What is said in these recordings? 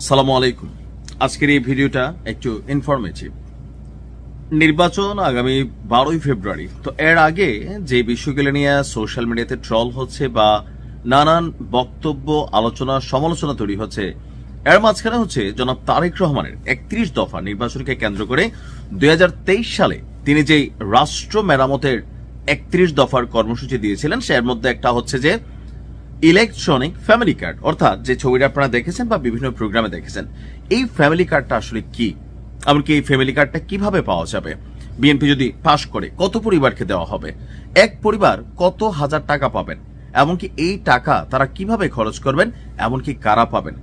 সালামু আলাইকুম। আজকের এই ভিডিওটা একটু ইনফরমেটিভ। নির্বাচন আগামী 12ই ফেব্রুয়ারি। তো এর আগে যে বিষয়গুলো নিয়ে সোশ্যাল মিডিয়াতে ট্রল হচ্ছে বা নানান বক্তব্য, আলোচনা, সমালোচনা তৈরি হচ্ছে, এর মাঝখানে হচ্ছে জনাব তারেক রহমানের 31 দফা নির্বাচনকে কেন্দ্র করে 2023 সালে তিনি যে রাষ্ট্র মেরামতের 31 দফার কর্মসূচি দিয়েছিলেন, সের মধ্যে একটা হচ্ছে যে ইলেকট্রনিক ফ্যামিলি কার্ড, অর্থাৎ যে ছবিটা আপনারা দেখেছেন বা বিভিন্ন প্রোগ্রামে দেখেছেন। এই ফ্যামিলি কার্ডটা আসলে কি, এমনকি এই ফ্যামিলি কার্ডটা কিভাবে পাওয়া যাবে, বিএনপি যদি পাশ করে কত পরিবারকে দেওয়া হবে, এক পরিবার কত হাজার টাকা পাবেন, এমনকি এই টাকা তারা কিভাবে খরচ করবেন, এমনকি কারা পাবেন,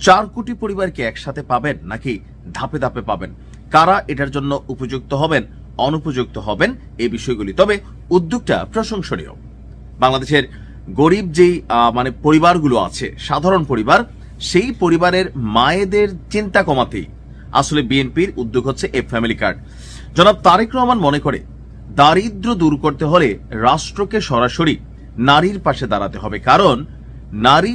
4 কোটি পরিবারকে একসাথে পাবেন নাকি ধাপে ধাপে পাবেন, কারা এটার জন্য উপযুক্ত হবেন, অনুপযুক্ত হবেন, এই বিষয়গুলি। তবে উদ্যোগটা প্রশংসনীয়। বাংলাদেশের গরিব যেই পরিবারগুলো আছে, সাধারণ পরিবার, সেই পরিবারের মায়েদের চিন্তা কমাতেই আসলে বিএনপির উদ্যোগ হচ্ছে এই ফ্যামিলি কার্ড। জনাব তারেক রহমান মনে করে দারিদ্র দূর করতে হলে রাষ্ট্রকে সরাসরি নারীর পাশে দাঁড়াতে হবে, কারণ নারী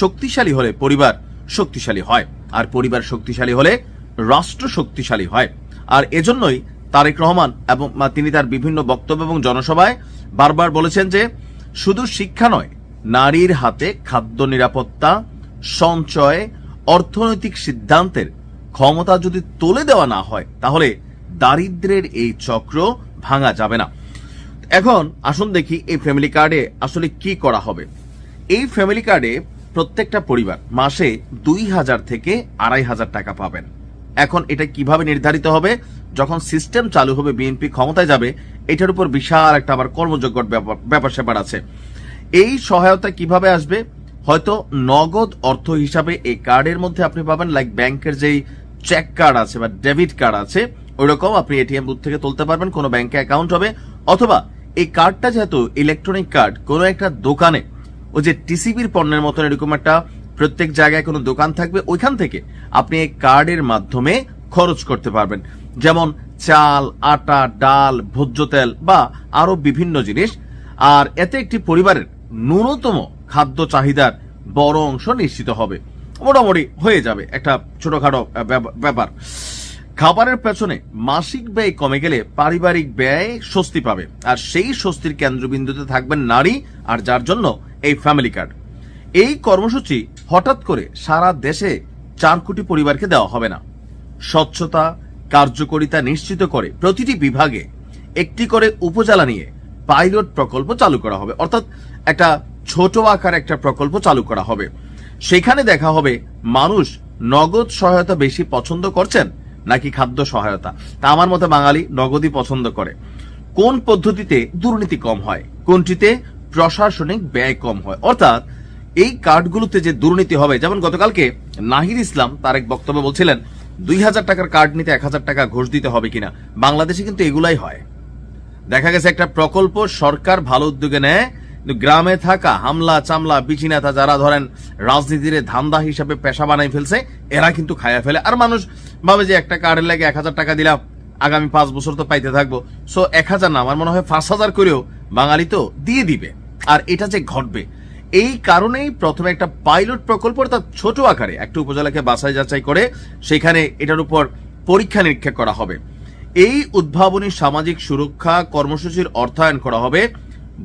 শক্তিশালী হলে পরিবার শক্তিশালী হয়, আর পরিবার শক্তিশালী হলে রাষ্ট্র শক্তিশালী হয়। আর এজন্যই তারেক রহমান এবং তিনি তার বিভিন্ন বক্তব্য এবং জনসভায় বারবার বলেছেন যে শুধু শিক্ষা নয়, নারীর হাতে খাদ্য নিরাপত্তা, সঞ্চয়, অর্থনৈতিক সিদ্ধান্তের ক্ষমতা যদি তুলে দেওয়া না হয়, তাহলে দারিদ্র্যের এই চক্র ভাঙা যাবে না। এখন আসুন দেখি এই ফ্যামিলি কার্ডে আসলে কি করা হবে। এই ফ্যামিলি কার্ডে প্রত্যেকটা পরিবার মাসে 2000 থেকে 2500 টাকা পাবেন। এখন এটা কিভাবে নির্ধারিত হবে, যখন সিস্টেম চালু হবে, বিএনপি ক্ষমতায় যাবে, এটার উপর বিশাল একটা আবার কর্মযোগ্য ব্যাপার স্যাপার আছে। এই সহায়তা কিভাবে আসবে, হয়তো নগদ অর্থ হিসাবে এই কার্ডের মধ্যে আপনি পাবেন, লাইক ব্যাংকের যেই চেক কার্ড আছে বা ডেবিট কার্ড আছে, ওইরকম আপনি এটিএম বুথ থেকে তুলতে পারবেন, কোনো ব্যাংকে অ্যাকাউন্ট হবে, অথবা এই কার্ডটা যেহেতু ইলেকট্রনিক কার্ড, কোনো একটা দোকানে ওই যে টিসিবির পণ্যের মতন এরকম একটা প্রত্যেক জায়গায় কোনো দোকান থাকবে, ওইখান থেকে আপনি এই কার্ডের মাধ্যমে খরচ করতে পারবেন, যেমন চাল, আটা, ডাল, ভোজ্য তেল বা আরো বিভিন্ন জিনিস। আর এতে একটি পরিবারের ন্যূনতম খাদ্য চাহিদার বড় অংশ নিশ্চিত হবে, মোটামুটি হয়ে যাবে একটা ছোটখাটো ব্যাপার। খাবারের পেছনে মাসিক ব্যয় কমে গেলে পারিবারিক ব্যয় স্বস্তি পাবে, আর সেই স্বস্তির কেন্দ্রবিন্দুতে থাকবেন নারী, আর যার জন্য এই ফ্যামিলি কার্ড। এই কর্মসূচি হঠাৎ করে সারা দেশে 4 কোটি পরিবারকে দেওয়া হবে না। স্বচ্ছতা, কার্যকারিতা নিশ্চিত করে প্রতিটি বিভাগে একটি করে উপজেলা নিয়ে পাইলট প্রকল্প চালু করা হবে, অর্থাৎ একটা ছোট আকার একটা প্রকল্প চালু করা হবে। সেখানে দেখা হবে মানুষ নগদ সহায়তা বেশি পছন্দ করছেন নাকি খাদ্য সহায়তা। তা আমার মতে বাঙালি নগদই পছন্দ করে। কোন পদ্ধতিতে দুর্নীতি কম হয়, কোনটিতে প্রশাসনিক ব্যয় কম হয়, অর্থাৎ এই কার্ডগুলোতে যে দুর্নীতি হবে, যেমন গতকালকে নাহিদ ইসলাম তার এক বক্তব্যে বলছিলেন 2000 টাকার কার্ড নিতে 1000 টাকা ঘুষ দিতে হবে কিনা। বাংলাদেশে কিন্তু এগুলাই হয়। দেখা গেছে একটা প্রকল্প সরকার ভালো উদ্যোগে নেয়, গ্রামে থাকা হামলা চামলা বিচিনেতা যারা ধরেন রাজনীতির ধান্দা হিসাবে পেশা বানাই ফেলছে, এরা কিন্তু খায়া ফেলে। আর মানুষ ভাবে যে একটা কার্ডের লাগে 1000 টাকা দিলাম, আগামী 5 বছর তো পাইতে থাকবো, সো 1000 না, আমার মনে হয় 5000 করেও বাঙালি তো দিয়ে দিবে। আর এটা যে ঘটবে, এই কারণেই প্রথমে একটা পাইলট প্রকল্প, অর্থাৎ ছোট আকারে একটা উপজেলাকে বাছাই যাচাই করে সেখানে এটার উপর পরীক্ষা নিরীক্ষা করা হবে। এই উদ্ভাবনী সামাজিক সুরক্ষা কর্মসূচির অর্থায়ন করা হবে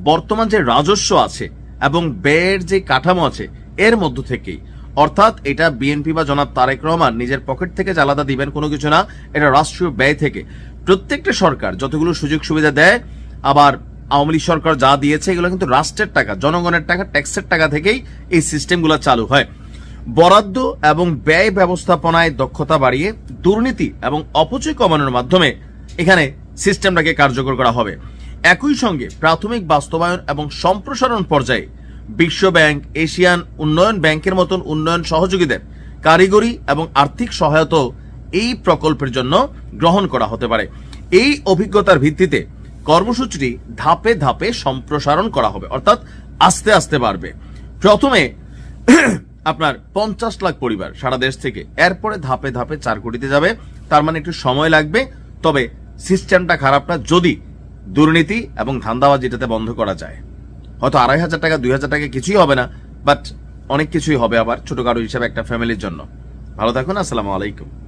বর্তমান যে রাজস্ব আছে এবং ব্যয়ের যে কাঠামো আছে এর মধ্য থেকেই, অর্থাৎ এটা বিএনপি বা জনাব তারেক রহমান নিজের পকেট থেকে যে আলাদা দিবেন কোনো কিছু না, এটা রাষ্ট্রীয় ব্যয় থেকে। প্রত্যেকটা সরকার যতগুলো সুযোগ সুবিধা দেয়, আবার আওয়ামী লীগ সরকার যা দিয়েছে, এগুলো কিন্তু রাষ্ট্রের টাকা, জনগণের টাকা, ট্যাক্সের টাকা থেকেই এই সিস্টেমগুলো চালু হয়। বরাদ্দ এবং ব্যয় ব্যবস্থাপনায় দক্ষতা বাড়িয়ে দুর্নীতি এবং অপচয় কমানোর মাধ্যমে এখানে সিস্টেমটাকে কার্যকর করা হবে। একই সঙ্গে প্রাথমিক বাস্তবায়ন এবং সম্প্রসারণ পর্যায়ে বিশ্ব ব্যাংক, এশিয়ান উন্নয়ন ব্যাংকের মতন উন্নয়ন সহযোগীদের কারিগরি এবং আর্থিক সহায়তা এই প্রকল্পের জন্য গ্রহণ করা হতে পারে। এই অভিজ্ঞতার ভিত্তিতে কর্মসূচিটি ধাপে ধাপে সম্প্রসারণ করা হবে, অর্থাৎ আস্তে আস্তে বাড়বে। প্রথমে আপনার 50 লাখ পরিবার সারা দেশ থেকে, এরপরে ধাপে ধাপে 4 কোটিতে যাবে। তার মানে একটু সময় লাগবে, তবে সিস্টেমটা খারাপ না যদি দুর্নীতি এবং ধান্দাবাজি এটাতে বন্ধ করা যায়। হয়তো 2500 টাকা 2000 টাকা কিছুই হবে না, বাট অনেক কিছুই হবে আবার ছোটখাটো হিসাবে একটা ফ্যামিলির জন্য। ভালো থাকুন। আসসালামু আলাইকুম।